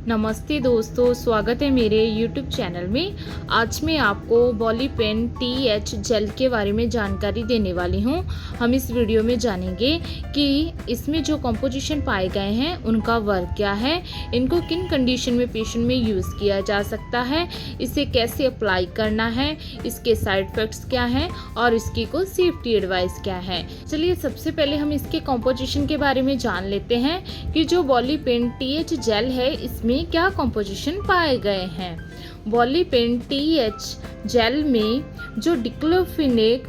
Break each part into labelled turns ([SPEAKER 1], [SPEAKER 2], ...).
[SPEAKER 1] नमस्ते दोस्तों, स्वागत है मेरे YouTube चैनल में। आज मैं आपको बॉलीपेन TH जेल के बारे में जानकारी देने वाली हूँ। हम इस वीडियो में जानेंगे कि इसमें जो कंपोजिशन पाए गए हैं उनका वर्क क्या है, इनको किन कंडीशन में पेशेंट में यूज़ किया जा सकता है, इसे कैसे अप्लाई करना है, इसके साइड इफ़ेक्ट्स क्या हैं और इसकी को सेफ्टी एडवाइस क्या है। चलिए सबसे पहले हम इसके कंपोजिशन के बारे में जान लेते हैं कि जो बॉलीपेन TH जेल है इसमें क्या कंपोजिशन पाए गए हैं। बॉलीपेन TH जेल में जो डिक्लोफिनेक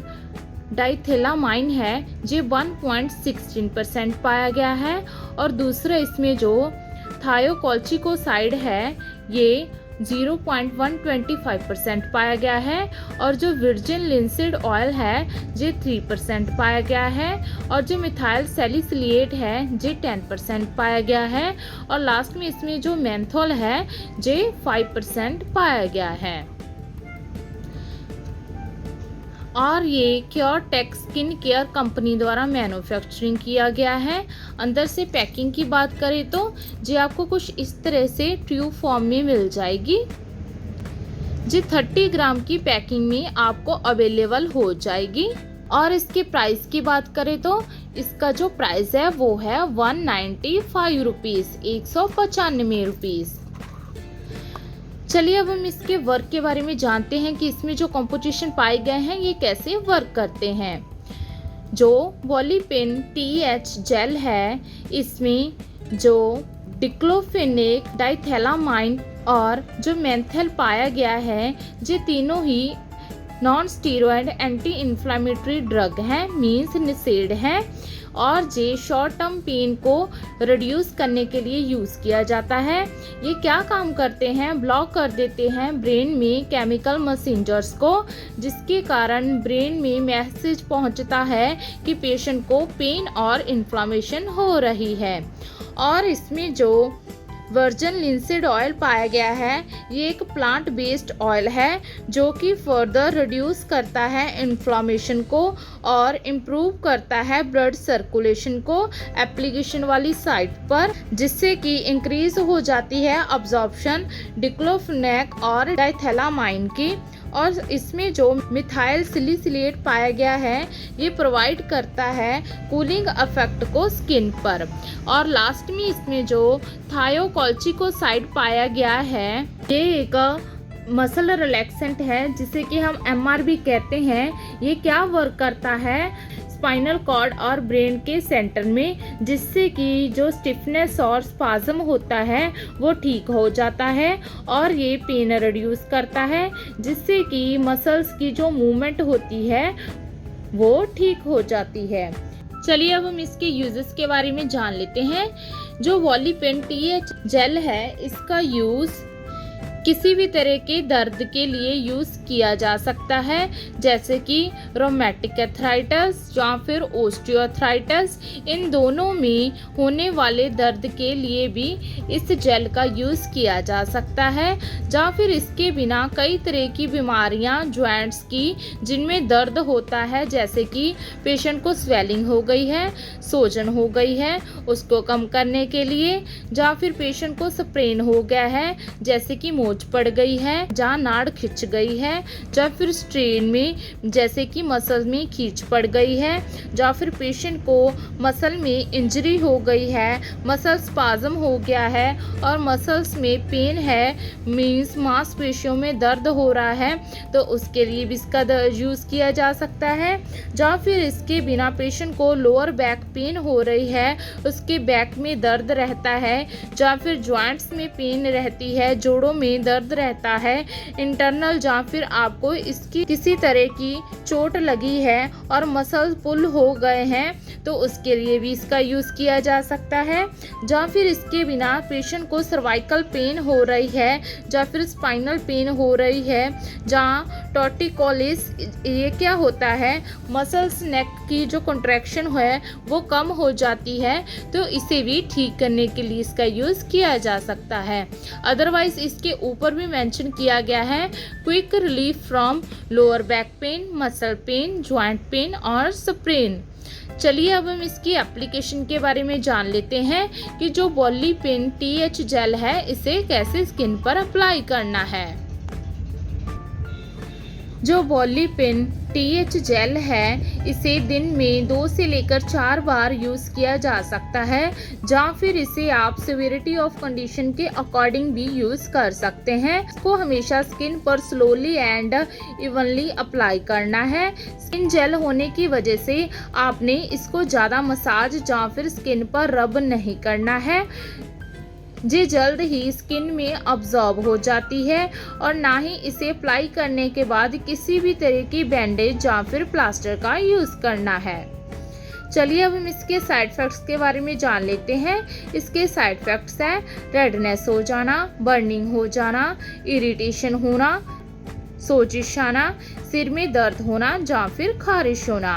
[SPEAKER 1] डाइथेलामाइन है ये 1.16% पाया गया है और दूसरा इसमें जो थायोकोल्चिकोसाइड है ये 0.125% पाया गया है और जो वर्जिन लिंसीड ऑयल है ये 3% पाया गया है और जो मिथाइल सैलिसिलेट है ये 10% पाया गया है और लास्ट में इसमें जो मेंथोल है ये 5% पाया गया है। और ये क्योरटेक स्किन केयर कंपनी द्वारा मैन्युफैक्चरिंग किया गया है। अंदर से पैकिंग की बात करें तो ये आपको कुछ इस तरह से ट्यूब फॉर्म में मिल जाएगी। जी 30 ग्राम की पैकिंग में आपको अवेलेबल हो जाएगी। और इसके प्राइस की बात करें तो इसका जो प्राइस है वो है 195 रुपीज़, 195 रुपीज़। चलिए अब हम इसके वर्क के बारे में जानते हैं कि इसमें जो कंपोजिशन पाए गए हैं ये कैसे वर्क करते हैं। जो बॉलीपेन TH जेल है इसमें जो डिक्लोफेनेक डाइथेलामाइन और जो मेंथल पाया गया है ये तीनों ही non steroid anti inflammatory drug है, मीन्स निषेध है और ये शॉर्ट टर्म पेन को रिड्यूस करने के लिए यूज़ किया जाता है। ये क्या काम करते हैं, ब्लॉक कर देते हैं ब्रेन में केमिकल मैसेंजर्स को, जिसके कारण ब्रेन में मैसेज पहुंचता है कि पेशेंट को पेन और इन्फ्लामेशन हो रही है। और इसमें जो वर्जिन लिंसीड ऑयल पाया गया है ये एक प्लांट बेस्ड ऑयल है जो कि फर्दर रिड्यूस करता है इन्फ्लामेशन को और इम्प्रूव करता है ब्लड सर्कुलेशन को एप्लीकेशन वाली साइट पर, जिससे कि इंक्रीज हो जाती है अब्जॉर्प्शन डिक्लोफेनेक और डाइथेलामाइन की। और इसमें जो मिथाइल सैलिसिलेट पाया गया है ये प्रोवाइड करता है कूलिंग इफेक्ट को स्किन पर। और लास्ट में इसमें जो थायोकोल्चिकोसाइड पाया गया है ये एक मसल रिलैक्सेंट है जिसे कि हम MRB कहते हैं। ये क्या वर्क करता है स्पाइनल कॉर्ड और ब्रेन के सेंटर में, जिससे कि जो स्टिफनेस और स्पाज्म होता है वो ठीक हो जाता है और ये पेन रिड्यूस करता है, जिससे कि मसल्स की जो मूवमेंट होती है वो ठीक हो जाती है। चलिए अब हम इसके यूजेस के बारे में जान लेते हैं। जो बॉलीपेन TH जेल है इसका यूज़ किसी भी तरह के दर्द के लिए यूज़ किया जा सकता है, जैसे कि रोमैटिक आर्थराइटिस या फिर ओस्टियोआर्थराइटिस, इन दोनों में होने वाले दर्द के लिए भी इस जेल का यूज़ किया जा सकता है। या फिर इसके बिना कई तरह की बीमारियां जॉइंट्स की जिनमें दर्द होता है, जैसे कि पेशेंट को स्वेलिंग हो गई है, सूजन हो गई है, उसको कम करने के लिए, या फिर पेशेंट को स्प्रेन हो गया है जैसे कि मोच पड़ गई है, जहाँ नाड़ खिंच गई है, या फिर स्ट्रेन में जैसे कि मसल में खींच पड़ गई है, या फिर पेशेंट को मसल में इंजरी हो गई है, मसल स्पाज्म हो गया है और मसल्स में पेन है, मीन्स मांसपेशियों में दर्द हो रहा है, तो उसके लिए भी इसका यूज़ किया जा सकता है। या फिर इसके बिना पेशेंट को लोअर बैक पेन हो रही है, उसके बैक में दर्द रहता है, या फिर जॉइंट्स में पेन रहती है, जोड़ों में दर्द रहता है इंटरनल, या फिर आपको इसकी किसी तरह की चोट लगी है और मसल पुल हो गए हैं तो उसके लिए भी इसका यूज़ किया जा सकता है। या फिर इसके बिना पेशेंट को सर्वाइकल पेन हो रही है या फिर स्पाइनल पेन हो रही है, जहाँ टॉर्टिकोलिस, ये क्या होता है मसल्स नेक की जो कंट्रैक्शन है वो कम हो जाती है, तो इसे भी ठीक करने के लिए इसका यूज़ किया जा सकता है। अदरवाइज इसके ऊपर भी मेंशन किया गया है quick relief from lower back pain, muscle pain, joint pain और स्प्रेन। चलिए अब हम इसकी एप्लीकेशन के बारे में जान लेते हैं कि जो वॉलीपिन TH जेल है इसे कैसे स्किन पर अप्लाई करना है। जो वॉलीपिन TH जेल है इसे दिन में 2 से लेकर 4 बार यूज़ किया जा सकता है, या फिर इसे आप सिवियरिटी ऑफ कंडीशन के अकॉर्डिंग भी यूज़ कर सकते हैं। इसको हमेशा स्किन पर स्लोली एंड इवनली अप्लाई करना है। स्किन जेल होने की वजह से आपने इसको ज़्यादा मसाज या फिर स्किन पर रब नहीं करना है, ये जल्द ही स्किन में अब्जॉर्ब हो जाती है, और ना ही इसे अप्लाई करने के बाद किसी भी तरह की बैंडेज या फिर प्लास्टर का यूज़ करना है। चलिए अब हम इसके साइड इफ़ेक्ट्स के बारे में जान लेते हैं। इसके साइड इफ़ेक्ट्स हैं रेडनेस हो जाना, बर्निंग हो जाना, इरिटेशन होना, सोजिश आना, सिर में दर्द होना या फिर खारिश होना।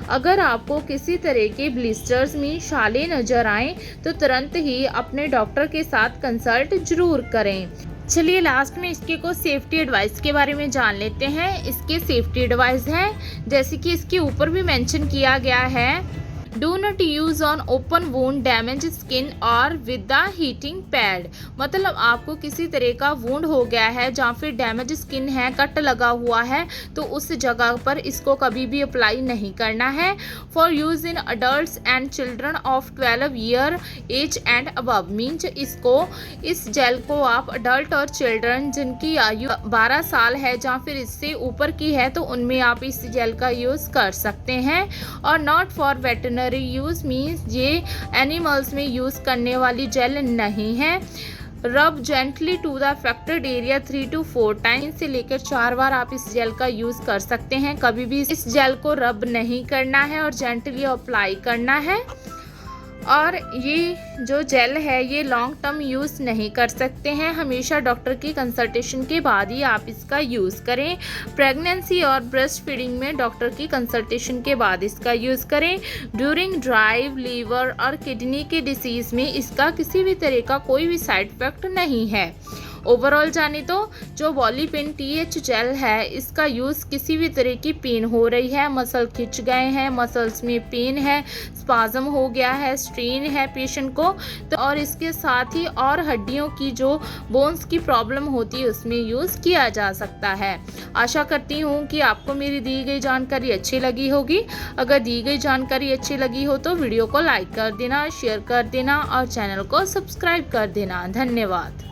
[SPEAKER 1] अगर आपको किसी तरह के ब्लिस्टर्स में छाले नजर आए तो तुरंत ही अपने डॉक्टर के साथ कंसल्ट जरूर करें। चलिए लास्ट में इसके को सेफ्टी एडवाइस के बारे में जान लेते हैं। इसके सेफ्टी एडवाइस हैं जैसे कि इसके ऊपर भी मेंशन किया गया है, do not use on open wound, damage skin और विद द हीटिंग पैड। मतलब आपको किसी तरह का वुंड हो गया है या फिर डैमेज स्किन है, कट लगा हुआ है, तो उस जगह पर इसको कभी भी अप्लाई नहीं करना है। For use in adult and children of 12 year age and above, means इस जेल को आप अडल्ट और चिल्ड्रन जिनकी आयु 12 साल है या फिर इससे ऊपर की है तो उनमें आप इस जेल का यूज़ कर सकते हैं। और not for veterinary use, means ये एनिमल्स में यूज करने वाली जेल नहीं है। Rub gently to the affected area 3 to 4 times, से लेकर 4 बार आप इस जेल का यूज कर सकते हैं। कभी भी इस जेल को रब नहीं करना है और जेंटली अप्लाई करना है। और ये जो जेल है ये लॉन्ग टर्म यूज़ नहीं कर सकते हैं, हमेशा डॉक्टर की कंसल्टेशन के बाद ही आप इसका यूज़ करें। प्रेगनेंसी और ब्रेस्ट फीडिंग में डॉक्टर की कंसल्टेशन के बाद इसका यूज़ करें। ड्यूरिंग ड्राइव, लीवर और किडनी के डिसीज़ में इसका किसी भी तरह का कोई भी साइड इफेक्ट नहीं है। ओवरऑल जाने तो जो वॉलीपिन TH जेल है इसका यूज़ किसी भी तरह की पेन हो रही है, मसल खिंच गए हैं, मसल्स में पेन है, स्पाज्म हो गया है, स्ट्रेन है पेशेंट को, तो और इसके साथ ही और हड्डियों की जो बोन्स की प्रॉब्लम होती है उसमें यूज़ किया जा सकता है। आशा करती हूँ कि आपको मेरी दी गई जानकारी अच्छी लगी होगी। अगर दी गई जानकारी अच्छी लगी हो तो वीडियो को लाइक कर देना, शेयर कर देना और चैनल को सब्सक्राइब कर देना। धन्यवाद।